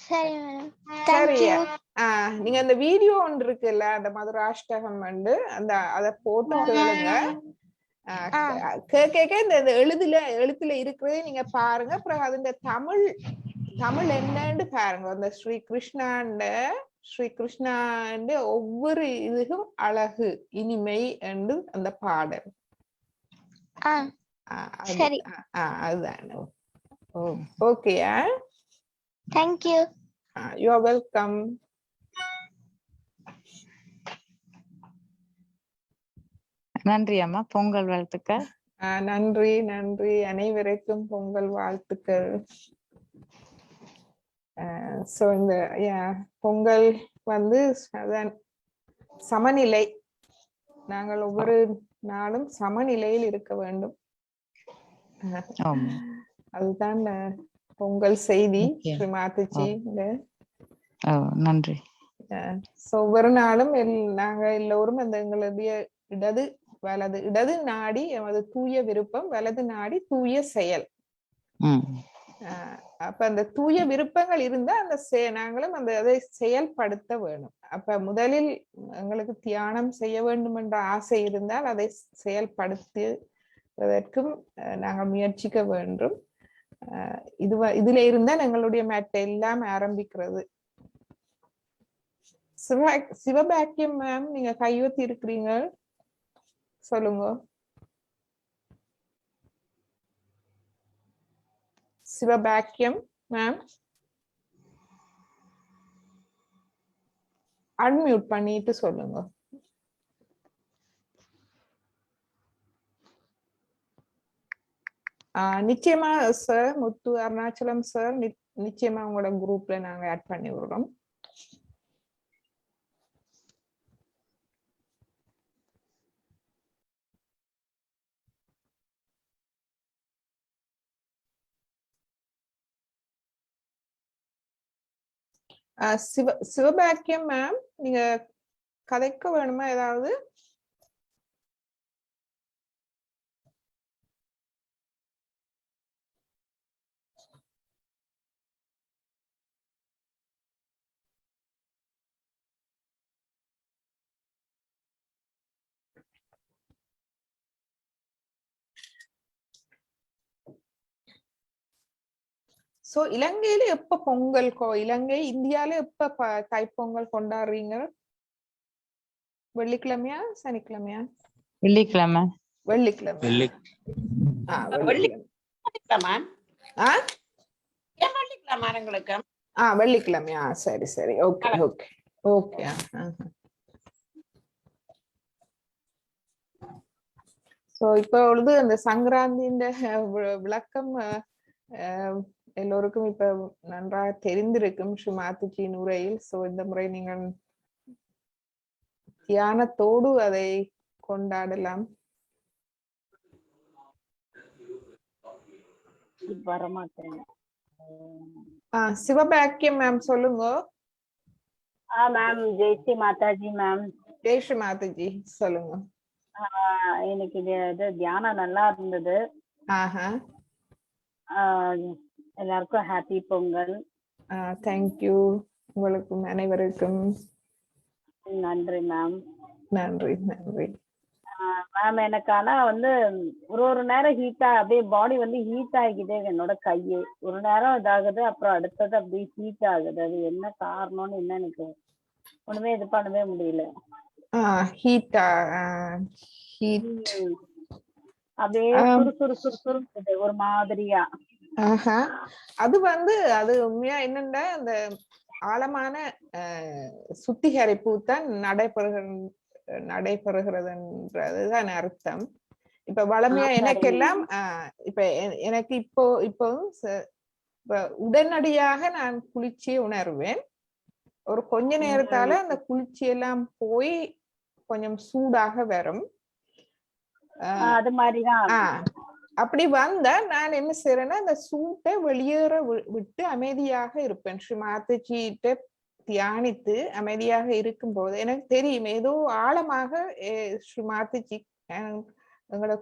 சரி மேடம். சரியா? நீங்க அந்த வீடியோ ஒன்று இருக்குல்ல, அந்த மதுராஷ்டகம் அத போட்டு கேளுங்க. கேட்க இந்த எழுத்துல இருக்கிறதே நீங்க பாருங்க. அப்புறம் அது தமிழ் என்னன்னு பாருங்க. அந்த ஸ்ரீ கிருஷ்ணாண்ட ஒவ்வொரு இதுக்கும் அழகு இனிமை என்று அந்த பாடல். அதுதான். ஓகேயா? தேங்க்யூ. You are welcome. நன்றி அம்மா. பொங்கல் வாழ்த்துக்கள். நன்றி நன்றி. அனைவருக்கும் பொங்கல் வாழ்த்துக்கள். இந்த பொங்கல் சமநிலை. நாங்கள் ஒவ்வொரு நாளும் சமநிலையில் இருக்க வேண்டும். அதுதான் பொங்கல் செய்தி ஸ்ரீமாதாஜி. நன்றி. ஒவ்வொரு நாளும் நாங்க எல்லோரும் எங்களுடைய இடது நாடி எமது தூய விருப்பம், வலது நாடி தூய செயல். அப்ப அந்த தூய விருப்பங்கள் இருந்தா நாங்களும் அதை செயல்படுத்த வேணும். அப்ப முதலில் எங்களுக்கு தியானம் செய்ய வேண்டும் என்ற ஆசை இருந்தால் அதை செயல்படுத்துவதற்கும் நாங்கள் முயற்சிக்க வேண்டும். இதுல இருந்தா எங்களுடைய மேட்டை எல்லாம் ஆரம்பிக்கிறது. சிவபாக்கியம் மேம், நீங்க கையொத்தி இருக்கிறீங்க, சொல்லுங்க. சிவபாக்கியம் மேம், அன்மியூட் பண்ணிட்டு சொல்லுங்க. நிச்சயமா சார், முத்து அருணாச்சலம் சார், நிச்சயமா உங்களோட குரூப்ல நாங்க ஆட் பண்ணி விடுறோம். சிவபாக்கியம் மேம், நீங்க கதைக்க வேணுமா ஏதாவது? இலங்கையில எப்ப பொங்கல், இலங்கை இந்தியால எப்ப தைப்பொங்கல் கொண்டாடுறீங்க? வெள்ளிக்கிழமையா சனிக்கிழமையா? வெள்ளிக்கிழமை. வெள்ளிக்கிழமை. வெள்ளிக்கிழமையா? சரி சரி, ஓகே ஓகே ஓகே. இப்பொழுது அந்த சங்கராந்தியின் விளக்கம் எல்லோருக்கும் இப்ப நன்றாக தெரிந்திருக்கும் ஸ்ரீ மாதாஜியின் உரையில். சோ இந்த முறை நீங்கள் தியானத்தோடு அதை கொண்டாடலாம். வரமாட்டேன். சிவபாக்கியம் மேம் சொல்லுங்க. Ma'am Jai Shri Mataji ma'am. ஜெய் ஸ்ரீ மாதாஜி சொல்லுங்க. எனக்கு இது தியானம் நல்லா இருந்தது. எல்லாருக்கும் ஹாப்பி பொங்கல். தேங்க்யூ. உங்களுக்கும் அனைவருக்கும் நன்றி மேம். நன்றி நன்றி மேம். எனக்கு ஆனா ஒரு நேரம் ஹீட்டா அப்படியே பாடி ஹீட் ஆகிக்கிட்டே என்னோட கையை ஒரு நேரம் இதாகுது, அப்புறம் அடுத்தது அப்படியே ஹீட் ஆகுது. அது என்ன காரணம்னு என்ன எனக்கு ஒண்ணுமே இது பண்ணவே முடியல. அப்படியே சுறுசுறு ஒரு மாதிரியா. அது அது உண்மையா என்னன்னா அந்த ஆழமான சுத்திகரிப்பு தான் நடைபெறுகிறதுன்றதுதான் அர்த்தம். இப்ப வளமையா எனக்கெல்லாம் இப்ப எனக்கு இப்போ உடனடியாக நான் குளிர்ச்சியை உணர்வேன். ஒரு கொஞ்ச நேரத்தால அந்த குளிர்ச்சி எல்லாம் போய் கொஞ்சம் சூடாக வரும். அது மாதிரிதான். அப்படி வந்தா நான் என்ன செய்யறேன்னா அந்த சூட்டை வெளியேற விட்டு அமைதியாக இருப்பேன். ஸ்ரீ மாதாஜிட்ட தியானித்து அமைதியாக இருக்கும் போது எனக்கு தெரியும் ஏதோ ஆழமாக ஸ்ரீ மாதாஜி எங்களோட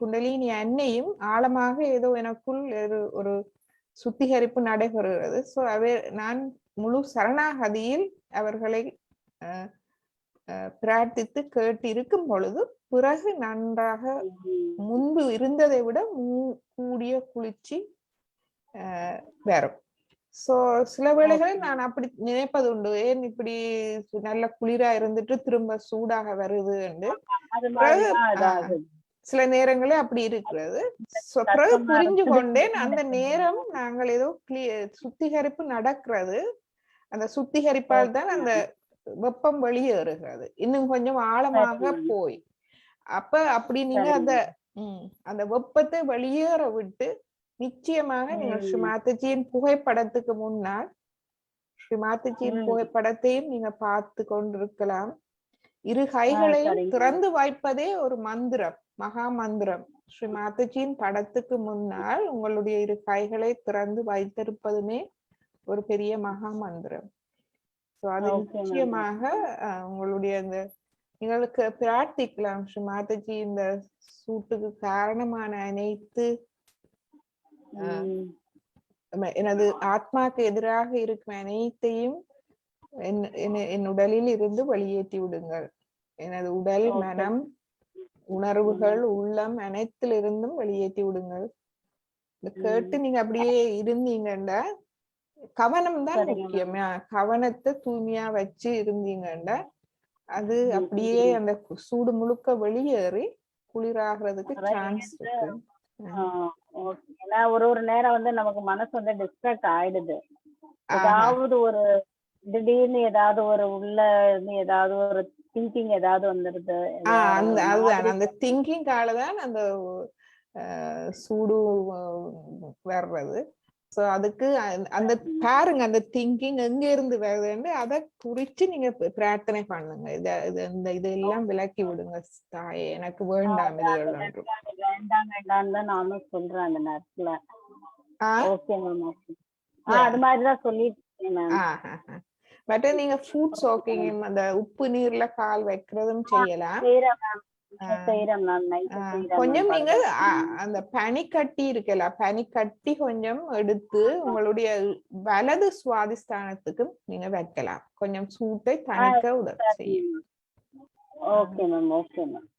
குண்டலினி அன்னையும் ஆழமாக ஏதோ எனக்குள் ஒரு சுத்திகரிப்பு நடைபெறுகிறது. சோ நான் முழு சரணாகதியில் அவர்களை பிரார்த்தித்து கேட்டு இருக்கும் பொழுது பிறகு நன்றாக முன்பு இருந்ததை விட கூடிய குளிர்ச்சி வரும். சோ சில வேளைகளில் நான் அப்படி நினைப்பது உண்டு, ஏன் இப்படி நல்ல குளிரா இருந்துட்டு திரும்ப சூடாக வருது என்று. சில நேரங்களே அப்படி இருக்கிறது. பிறகு புரிஞ்சு கொண்டேன் அந்த நேரம் நாங்கள் ஏதோ சுத்திகரிப்பு நடக்கிறது. அந்த சுத்திகரிப்பால் தான் அந்த வெப்பம் வெளியேறுகிறது இன்னும் கொஞ்சம் ஆழமாக போய். அப்படி நீங்க அந்த வெப்பத்தை வெளியேற விட்டு நிச்சயமாக நீங்கள் ஸ்ரீ மாதாஜியின் புகைப்படத்துக்கு முன்னால் ஸ்ரீ மாதாஜியின் புகைப்படத்தையும் நீங்க பார்த்து கொண்டிருக்கலாம். இரு கைகளையும் திறந்து வைப்பதே ஒரு மந்திரம், மகா மந்திரம். ஸ்ரீ மாதாஜியின் படத்துக்கு முன்னால் உங்களுடைய இரு கைகளை திறந்து வைத்திருப்பதுமே ஒரு பெரிய மகா மந்திரம். அது நிச்சயமாக உங்களுடைய அந்த எங்களுக்கு பிரார்த்திக்கலாம். ஸ்ரீ மாதாஜி இந்த சூட்டுக்கு காரணமான அனைத்து எனது ஆத்மாக்கு எதிராக இருக்கும் அனைத்தையும் என் உடலில் இருந்து வெளியேற்றி விடுங்கள். எனது உடல், மனம், உணர்வுகள், உள்ளம் அனைத்திலிருந்தும் வெளியேற்றி விடுங்கள். கேட்டு நீங்க அப்படியே இருந்தீங்கன்னா கவனம் தான் முக்கியமா. கவனத்தை தூய்மையா வச்சு இருந்தீங்கன்னா அது அப்படியே அந்த சூடு முழுக்க வெளியேறி குளிராகிறதுக்கு சான்ஸ் இருக்கு. ஒரு நேரம் நமக்கு மனசு டிஸ்ட்ராக்ட் ஆயிடுது. ஏதாவது ஒரு திடீர்னு ஏதாவது ஒரு உள்ள ஏதாவது ஒரு திங்கிங் ஏதாவது வந்துருது. அதுதான் அந்த திங்கிங்காலதான் அந்த சூடு வர்றது. சோ அதுக்கு அந்த பாருங்க அந்த திங்கிங் எங்க இருந்து வருதுன்னு அதை குறிச்சு நீங்க பிரார்த்தனை பண்ணுங்க. இதெல்லாம் விலக்கி விடுங்க தாயே, எனக்கு வேண்டாம் இதுகள் வேண்டாம் வேண்டாம் தான் நானும் சொல்றேன் அந்த நேரத்துல. Okay ma'am. அது மாதிரிதான் சொல்லிட்டு பட் நீங்க ஃபுட் சோக்கிங் அந்த உப்பு நீர்ல கால் வைக்கிறதும் செய்யலாம். கொஞ்சம் நீங்க அந்த பனிக்கட்டி இருக்கல, பனிக்கட்டி கொஞ்சம் எடுத்து உங்களுடைய வலது சுவாதிஸ்தானத்துக்கும் நீங்க வைக்கலாம். கொஞ்சம் சூட்டை தணிக்க உதவி செய்யும். Okay ma'am. Okay ma'am.